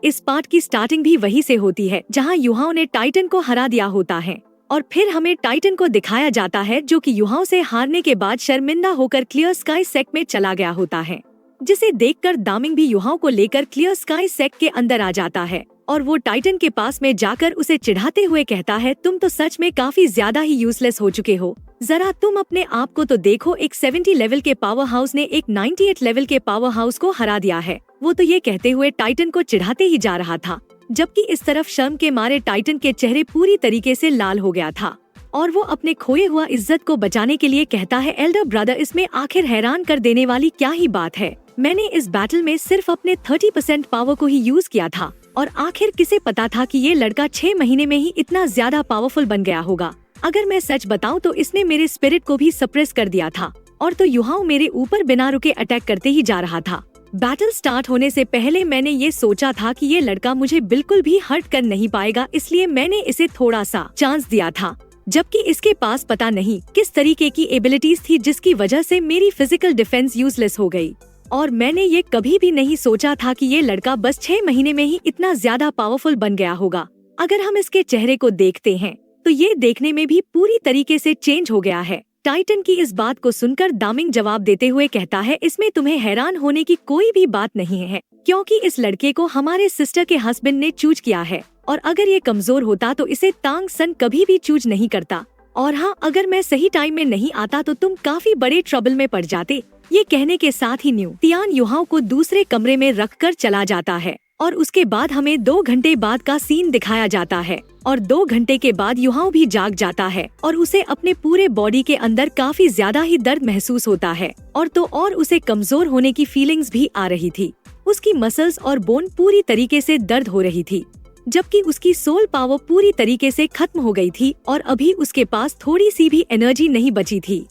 इस पार्ट की स्टार्टिंग भी वहीं से होती है जहां युहाओं ने टाइटन को हरा दिया होता है और फिर हमें टाइटन को दिखाया जाता है जो कि युहाओं से हारने के बाद शर्मिंदा होकर क्लियर स्काई सेक्ट में चला गया होता है, जिसे देखकर दामिंग भी युहाओं को लेकर क्लियर स्काई सेक्ट के अंदर आ जाता है और वो टाइटन के पास में जाकर उसे चिढ़ाते हुए कहता है, तुम तो सच में काफी ज्यादा ही यूजलेस हो चुके हो, जरा तुम अपने आप को तो देखो, एक 70 लेवल के पावर हाउस ने एक 98 लेवल के पावर हाउस को हरा दिया है। वो तो ये कहते हुए टाइटन को चिढ़ाते ही जा रहा था, जबकि इस तरफ शर्म के मारे टाइटन के चेहरे पूरी तरीके से लाल हो गया था और वो अपने खोए हुआ इज्जत को बचाने के लिए कहता है, एल्डर ब्रदर, इसमें आखिर हैरान कर देने वाली क्या ही बात है, मैंने इस बैटल में सिर्फ अपने 30% पावर को ही यूज किया था और आखिर किसे पता था कि ये लड़का 6 महीने में ही इतना ज्यादा पावरफुल बन गया होगा। अगर मैं सच बताऊं तो इसने मेरे स्पिरिट को भी सप्रेस कर दिया था और तो युहाओं मेरे ऊपर बिना रुके अटैक करते ही जा रहा था। बैटल स्टार्ट होने से पहले मैंने ये सोचा था कि ये लड़का मुझे बिल्कुल भी हर्ट कर नहीं पाएगा, इसलिए मैंने इसे थोड़ा सा चांस दिया था, जबकि इसके पास पता नहीं किस तरीके की एबिलिटीज थी जिसकी वजह से मेरी फिजिकल डिफेंस यूजलेस हो गई। और मैंने ये कभी भी नहीं सोचा था कि ये लड़का बस 6 महीने में ही इतना ज्यादा पावरफुल बन गया होगा। अगर हम इसके चेहरे को देखते हैं तो ये देखने में भी पूरी तरीके से चेंज हो गया है। टाइटन की इस बात को सुनकर दामिंग जवाब देते हुए कहता है, इसमें तुम्हें हैरान होने की कोई भी बात नहीं है, क्योंकि इस लड़के को हमारे सिस्टर के हस्बैंड ने चूज किया है और अगर ये कमजोर होता तो इसे तांग सन कभी भी चूज नहीं करता। और हाँ, अगर मैं सही टाइम में नहीं आता तो तुम काफी बड़े ट्रबल में पड़ जाते। ये कहने के साथ ही न्यू तियान युहाओं को दूसरे कमरे में रखकर चला जाता है और उसके बाद हमें 2 घंटे बाद का सीन दिखाया जाता है और 2 घंटे के बाद युहाओं भी जाग जाता है और उसे अपने पूरे बॉडी के अंदर काफी ज्यादा ही दर्द महसूस होता है और उसे कमजोर होने की फीलिंग्स भी आ रही थी। उसकी मसल्स और बोन पूरी तरीके से दर्द हो रही थी, जबकि उसकी सोल पावर पूरी तरीके से खत्म हो गई थी और अभी उसके पास थोड़ी सी भी एनर्जी नहीं बची थी।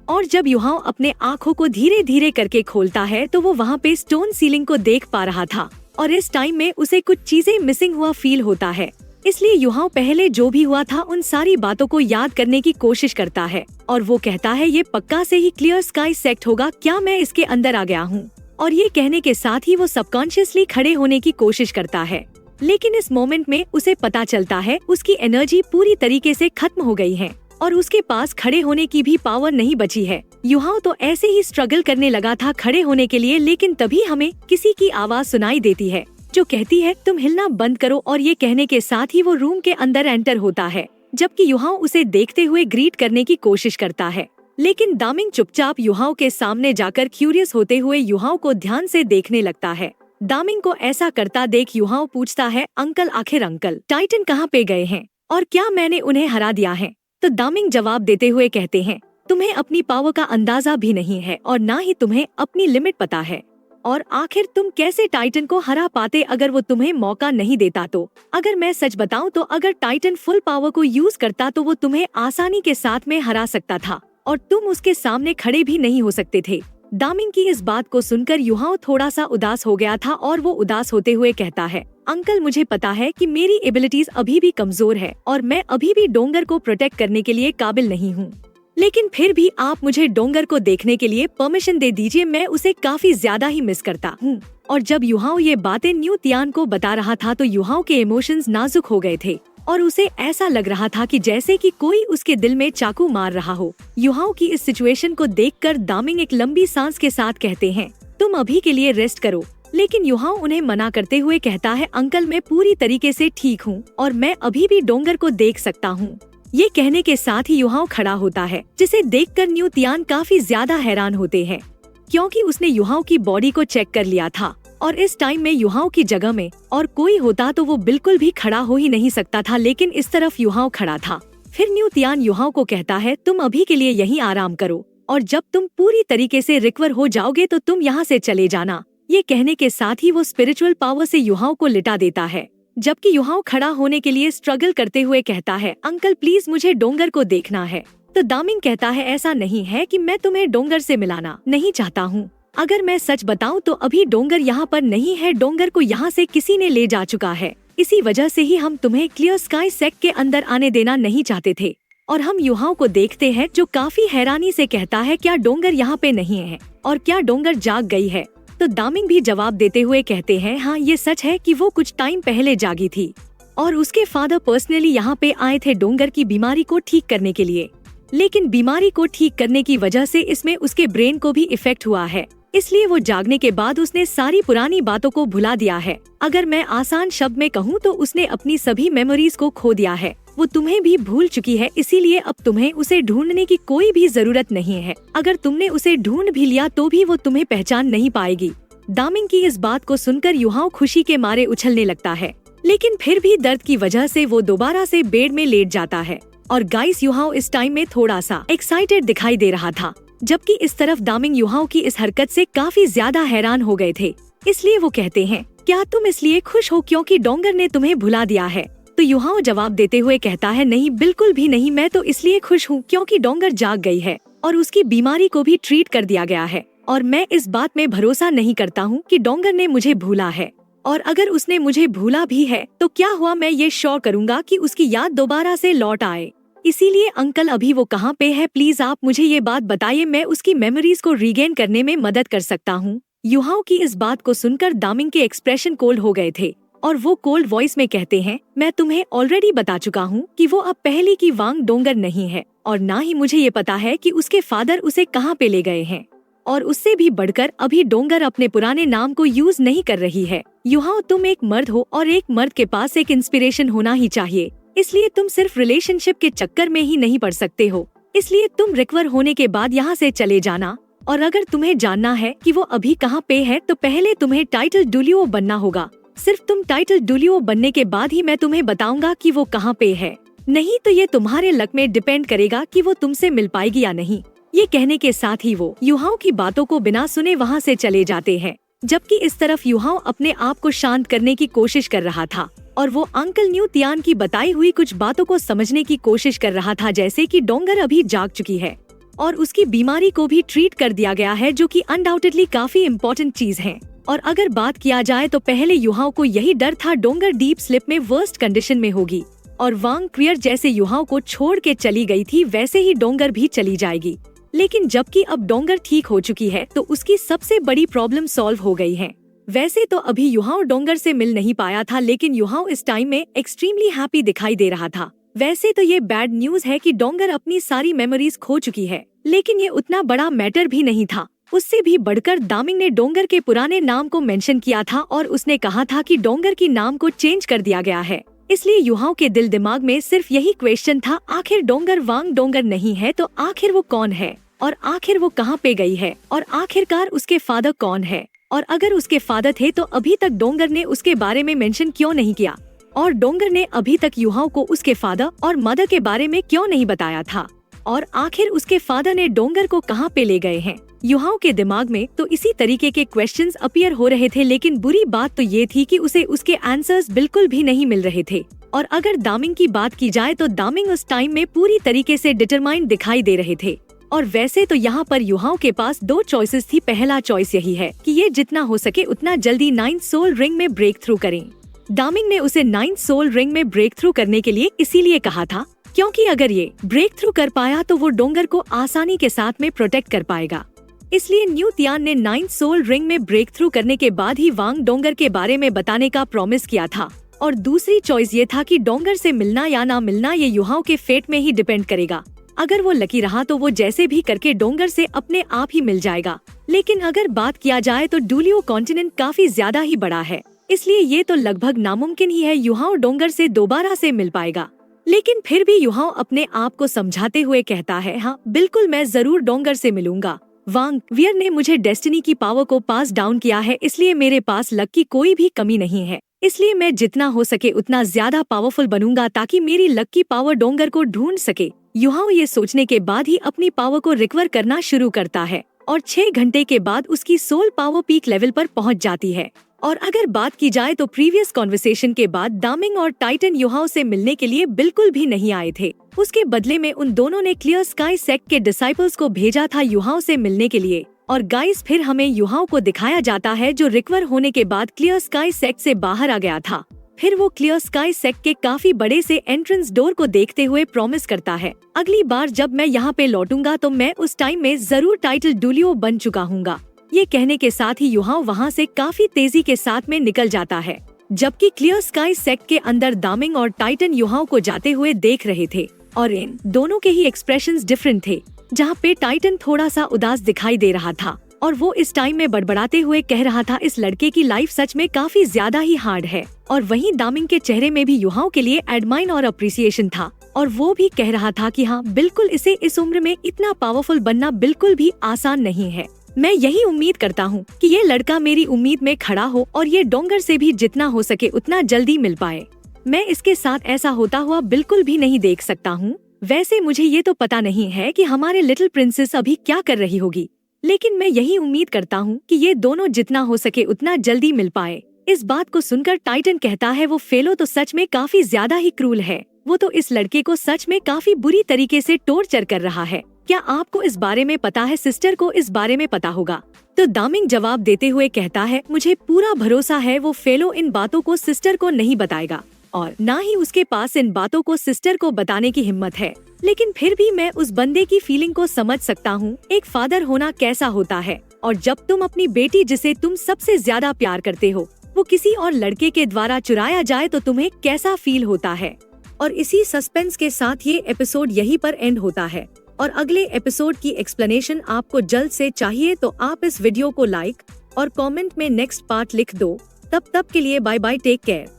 और जब युहाओं अपने आँखों को धीरे धीरे करके खोलता है तो वो वहाँ पे स्टोन सीलिंग को देख पा रहा था और इस टाइम में उसे कुछ चीजें मिसिंग हुआ फील होता है, इसलिए युहाओं पहले जो भी हुआ था उन सारी बातों को याद करने की कोशिश करता है और वो कहता है, ये पक्का से ही क्लियर स्काई सेक्ट होगा, क्या मैं इसके अंदर आ गया हूँ। और ये कहने के साथ ही वो सबकॉन्शियसली खड़े होने की कोशिश करता है, लेकिन इस मोमेंट में उसे पता चलता है उसकी एनर्जी पूरी तरीके से खत्म हो गई है और उसके पास खड़े होने की भी पावर नहीं बची है। युहाओं तो ऐसे ही स्ट्रगल करने लगा था खड़े होने के लिए, लेकिन तभी हमें किसी की आवाज सुनाई देती है जो कहती है, तुम हिलना बंद करो। और ये कहने के साथ ही वो रूम के अंदर एंटर होता है, जबकि युहाओं उसे देखते हुए ग्रीट करने की कोशिश करता है, लेकिन दामिंग चुपचाप युहाओं के सामने जाकर क्यूरियस होते हुए युहाओं को ध्यान से देखने लगता है। दामिंग को ऐसा करता देख युहाओं पूछता है, अंकल, आखिर अंकल टाइटन कहाँ पे गए हैं और क्या मैंने उन्हें हरा दिया है? तो दामिंग जवाब देते हुए कहते हैं, तुम्हें अपनी पावर का अंदाजा भी नहीं है और ना ही तुम्हें अपनी लिमिट पता है, और आखिर तुम कैसे टाइटन को हरा पाते अगर वो तुम्हें मौका नहीं देता तो? अगर मैं सच बताऊं तो अगर टाइटन फुल पावर को यूज करता तो वो तुम्हें आसानी के साथ में हरा सकता था और तुम उसके सामने खड़े भी नहीं हो सकते थे। दामिंग की इस बात को सुनकर युहाओं थोड़ा सा उदास हो गया था और वो उदास होते हुए कहता है, अंकल, मुझे पता है कि मेरी एबिलिटीज अभी भी कमजोर है और मैं अभी भी डोंगर को प्रोटेक्ट करने के लिए काबिल नहीं हूँ, लेकिन फिर भी आप मुझे डोंगर को देखने के लिए परमिशन दे दीजिए, मैं उसे काफी ज्यादा ही मिस करता हूँ। और जब युहाओं ये बातें न्यू तियान को बता रहा था तो युहाओं के इमोशंस नाजुक हो गए थे और उसे ऐसा लग रहा था कि जैसे कि कोई उसके दिल में चाकू मार रहा हो। युहाओं की इस सिचुएशन को देखकर दामिंग एक लंबी सांस के साथ कहते हैं, तुम अभी के लिए रेस्ट करो, लेकिन युहाओं उन्हें मना करते हुए कहता है, अंकल, मैं पूरी तरीके से ठीक हूँ और मैं अभी भी डोंगर को देख सकता हूँ। ये कहने के साथ ही युहाओं खड़ा होता है, जिसे देखकर न्यू तियान काफी ज्यादा हैरान होते हैं, क्योंकि उसने युहाओं की बॉडी को चेक कर लिया था और इस टाइम में युहाओं की जगह में और कोई होता तो वो बिल्कुल भी खड़ा हो ही नहीं सकता था, लेकिन इस तरफ युहाओं खड़ा था। फिर न्यू तियान युहाओं को कहता है, तुम अभी के लिए यहीं आराम करो और जब तुम पूरी तरीके से रिकवर हो जाओगे तो तुम यहाँ से चले जाना। ये कहने के साथ ही वो स्पिरिचुअल पावर से युहाओं को लिटा देता है, जबकि युहाओं खड़ा होने के लिए स्ट्रगल करते हुए कहता है, अंकल, प्लीज मुझे डोंगर को देखना है। तो दामिंग कहता है, ऐसा नहीं है कि मैं तुम्हें डोंगर से मिलाना नहीं चाहता हूँ। अगर मैं सच बताऊं तो अभी डोंगर यहाँ पर नहीं है, डोंगर को यहाँ से किसी ने ले जा चुका है। इसी वजह से ही हम तुम्हें क्लियर स्काई सेक्ट के अंदर आने देना नहीं चाहते थे। और हम युहाओं को देखते हैं जो काफी हैरानी से कहता है, क्या डोंगर यहाँ पे नहीं है और क्या डोंगर जाग गई है? तो दामिंग भी जवाब देते हुए कहते हैं हाँ ये सच है कि वो कुछ टाइम पहले जागी थी और उसके फादर पर्सनली यहाँ पे आए थे डोंगर की बीमारी को ठीक करने के लिए। लेकिन बीमारी को ठीक करने की वजह से इसमें उसके ब्रेन को भी इफेक्ट हुआ है, इसलिए वो जागने के बाद उसने सारी पुरानी बातों को भुला दिया है। अगर मैं आसान शब्द में कहूँ तो उसने अपनी सभी मेमोरीज को खो दिया है। वो तुम्हें भी भूल चुकी है, इसीलिए अब तुम्हें उसे ढूंढने की कोई भी जरूरत नहीं है। अगर तुमने उसे ढूंढ भी लिया तो भी वो तुम्हें पहचान नहीं पाएगी। दामिंग की इस बात को सुनकर युहाओ खुशी के मारे उछलने लगता है, लेकिन फिर भी दर्द की वजह से वो दोबारा से बेड में लेट जाता है। और गाइस युहाओ इस टाइम में थोड़ा सा एक्साइटेड दिखाई दे रहा था, जबकि इस तरफ दामिंग युहाओ की इस हरकत से काफी ज्यादा हैरान हो गए थे। इसलिए वो कहते हैं क्या तुम इसलिए खुश हो क्योंकि डोंगर ने तुम्हें भुला दिया है? तो युहाओ जवाब देते हुए कहता है नहीं, बिल्कुल भी नहीं, मैं तो इसलिए खुश हूँ क्योंकि डोंगर जाग गई है और उसकी बीमारी को भी ट्रीट कर दिया गया है। और मैं इस बात में भरोसा नहीं करता हूँ कि डोंगर ने मुझे भूला है, और अगर उसने मुझे भूला भी है तो क्या हुआ, मैं ये श्योर करूँगा कि उसकी याद दोबारा से लौट आए। इसीलिए अंकल अभी वो कहाँ पे है, प्लीज आप मुझे ये बात बताइए, मैं उसकी मेमोरीज को रीगेन करने में मदद कर सकता हूँ। युहाओ की इस बात को सुनकर दामिंग के एक्सप्रेशन कोल्ड हो गए थे और वो कोल्ड वॉइस में कहते हैं मैं तुम्हें ऑलरेडी बता चुका हूँ कि वो अब पहले की वांग डोंगर नहीं है, और ना ही मुझे ये पता है कि उसके फादर उसे कहाँ पे ले गए हैं। और उससे भी बढ़कर अभी डोंगर अपने पुराने नाम को यूज नहीं कर रही है। युहाओ तुम एक मर्द हो और एक मर्द के पास एक इंस्पिरेशन होना ही चाहिए, इसलिए तुम सिर्फ रिलेशनशिप के चक्कर में ही नहीं पड़ सकते हो। इसलिए तुम रिकवर होने के बाद यहाँ से चले जाना, और अगर तुम्हें जानना है कि वो अभी कहाँ पे है तो पहले तुम्हें टाइटल डुलियो बनना होगा। सिर्फ तुम टाइटल डुलियो बनने के बाद ही मैं तुम्हें बताऊंगा कि वो कहाँ पे है, नहीं तो ये तुम्हारे लक में डिपेंड करेगा कि वो तुमसे मिल पाएगी या नहीं। ये कहने के साथ ही वो युहाओ की बातों को बिना सुने वहाँ से चले जाते हैं, जबकि इस तरफ युहाओ अपने आप को शांत करने की कोशिश कर रहा था और वो अंकल न्यू तियान की बताई हुई कुछ बातों को समझने की कोशिश कर रहा था, जैसे कि डोंगर अभी जाग चुकी है और उसकी बीमारी को भी ट्रीट कर दिया गया है, जो कि अनडाउटेडली काफी इम्पोर्टेंट चीज है। और अगर बात किया जाए तो पहले युहाओ को यही डर था डोंगर डीप स्लिप में वर्स्ट कंडीशन में होगी और वांग क्वियर जैसे युहाओ को छोड़ के चली गई थी वैसे ही डोंगर भी चली जाएगी। लेकिन जबकि अब डोंगर ठीक हो चुकी है तो उसकी सबसे बड़ी प्रॉब्लम सॉल्व हो गई है। वैसे तो अभी युहाओ डोंगर से मिल नहीं पाया था, लेकिन युहाओ इस टाइम में एक्सट्रीमली हैप्पी दिखाई दे रहा था। वैसे तो ये बैड न्यूज है कि डोंगर अपनी सारी मेमोरीज खो चुकी है, लेकिन ये उतना बड़ा मैटर भी नहीं था। उससे भी बढ़कर दामिंग ने डोंगर के पुराने नाम को मेंशन किया था और उसने कहा था कि डोंगर की नाम को चेंज कर दिया गया है। इसलिए युहाओ के दिल दिमाग में सिर्फ यही क्वेश्चन था, आखिर डोंगर वांग डोंगर नहीं है तो आखिर वो कौन है, और आखिर वो कहाँ पे गई है, और आखिरकार उसके फादर कौन है, और अगर उसके फादर थे तो अभी तक डोंगर ने उसके बारे में मेंशन क्यों नहीं किया, और डोंगर ने अभी तक युहाओ को उसके फादर और मदर के बारे में क्यों नहीं बताया था, और आखिर उसके फादर ने डोंगर को कहाँ पे ले गए हैं। युहाओ के दिमाग में तो इसी तरीके के क्वेश्चंस अपीयर हो रहे थे, लेकिन बुरी बात तो ये थी कि उसे उसके आंसर्स बिल्कुल भी नहीं मिल रहे थे। और अगर दामिंग की बात की जाए तो दामिंग उस टाइम में पूरी तरीके से डिटरमाइंड दिखाई दे रहे थे। और वैसे तो यहाँ पर युहाओ के पास दो चॉइसेस थी। पहला चॉइस यही है कि ये जितना हो सके उतना जल्दी 9th सोल रिंग में ब्रेक थ्रू करें। दामिंग ने उसे 9th सोल रिंग में ब्रेक थ्रू करने के लिए इसीलिए कहा था क्योंकि अगर ये ब्रेक थ्रू कर पाया तो वो डोंगर को आसानी के साथ में प्रोटेक्ट कर पाएगा। इसलिए न्यू तियान ने 9th सोल रिंग में ब्रेक थ्रू करने के बाद ही वांग डोंगर के बारे में बताने का प्रॉमिस किया था। और दूसरी चॉइस ये था कि डोंगर से मिलना या ना मिलना ये युहाओ के फेट में ही डिपेंड करेगा। अगर वो लकी रहा तो वो जैसे भी करके डोंगर से अपने आप ही मिल जाएगा, लेकिन अगर बात किया जाए तो डुलियो कॉन्टिनेंट काफी ज्यादा ही बड़ा है, इसलिए ये तो लगभग नामुमकिन ही है युहाओ डोंगर से दोबारा से मिल पाएगा। लेकिन फिर भी युहाओ अपने आप को समझाते हुए कहता है, हाँ बिल्कुल मैं जरूर डोंगर से मिलूंगा। वांग वियर ने मुझे डेस्टिनी की पावर को पास डाउन किया है, इसलिए मेरे पास लक की कोई भी कमी नहीं है। इसलिए मैं जितना हो सके उतना ज्यादा पावरफुल बनूंगा ताकि मेरी लक की पावर डोंगर को ढूंढ सके। युहाओ ये सोचने के बाद ही अपनी पावर को रिकवर करना शुरू करता है और 6 घंटे के बाद उसकी सोल पावर पीक लेवल पर पहुंच जाती है। और अगर बात की जाए तो प्रीवियस कॉन्वर्सेशन के बाद दामिंग और टाइटन युहाओ से मिलने के लिए बिल्कुल भी नहीं आए थे। उसके बदले में उन दोनों ने क्लियर स्काई सेक्ट के डिसाइपल्स को भेजा था युहाओ से मिलने के लिए। और गाइस फिर हमें युहाओ को दिखाया जाता है जो रिकवर होने के बाद क्लियर स्काई सेक्ट से बाहर आ गया था। फिर वो क्लियर स्काई सेक्ट के काफी बड़े से एंट्रेंस डोर को देखते हुए प्रॉमिस करता है, अगली बार जब मैं यहाँ पे लौटूंगा तो मैं उस टाइम में जरूर टाइटल डुलियो बन चुका हूँगा। ये कहने के साथ ही युहाओं वहाँ से काफी तेजी के साथ में निकल जाता है, जबकि क्लियर स्काई सेक्ट के अंदर दामिंग और टाइटन युहाओं को जाते हुए देख रहे थे और इन दोनों के ही एक्सप्रेशंस डिफरेंट थे। जहाँ पे टाइटन थोड़ा सा उदास दिखाई दे रहा था और वो इस टाइम में बड़बड़ाते हुए कह रहा था इस लड़के की लाइफ सच में काफी ज्यादा ही हार्ड है, और वहीं दामिंग के चेहरे में भी युहाओं के लिए एडमाइन और अप्रिसिएशन था और वो भी कह रहा था कि हाँ बिल्कुल, इसे इस उम्र में इतना पावरफुल बनना बिल्कुल भी आसान नहीं है। मैं यही उम्मीद करता हूँ कि ये लड़का मेरी उम्मीद में खड़ा हो और ये डोंगर से भी जितना हो सके उतना जल्दी मिल पाए। मैं इसके साथ ऐसा होता हुआ बिल्कुल भी नहीं देख सकता हूँ। वैसे मुझे ये तो पता नहीं है कि हमारे लिटिल प्रिंसेस अभी क्या कर रही होगी, लेकिन मैं यही उम्मीद करता हूँ कि ये दोनों जितना हो सके उतना जल्दी मिल पाए। इस बात को सुनकर टाइटन कहता है वो फेलो तो सच में काफी ज्यादा ही क्रूल है, वो तो इस लड़के को सच में काफी बुरी तरीके से टॉर्चर कर रहा है। क्या आपको इस बारे में पता है? सिस्टर को इस बारे में पता होगा। तो दामिंग जवाब देते हुए कहता है मुझे पूरा भरोसा है वो फेलो इन बातों को सिस्टर को नहीं बताएगा और ना ही उसके पास इन बातों को सिस्टर को बताने की हिम्मत है, लेकिन फिर भी मैं उस बंदे की फीलिंग को समझ सकता हूँ। एक फादर होना कैसा होता है, और जब तुम अपनी बेटी जिसे तुम सबसे ज्यादा प्यार करते हो वो किसी और लड़के के द्वारा चुराया जाए तो तुम्हें कैसा फील होता है। और इसी सस्पेंस के साथ ये एपिसोड यहीं पर एंड होता है और अगले एपिसोड की एक्सप्लेनेशन आपको जल्द से चाहिए तो आप इस वीडियो को लाइक और कमेंट में नेक्स्ट पार्ट लिख दो। तब के लिए बाय बाय, टेक केयर।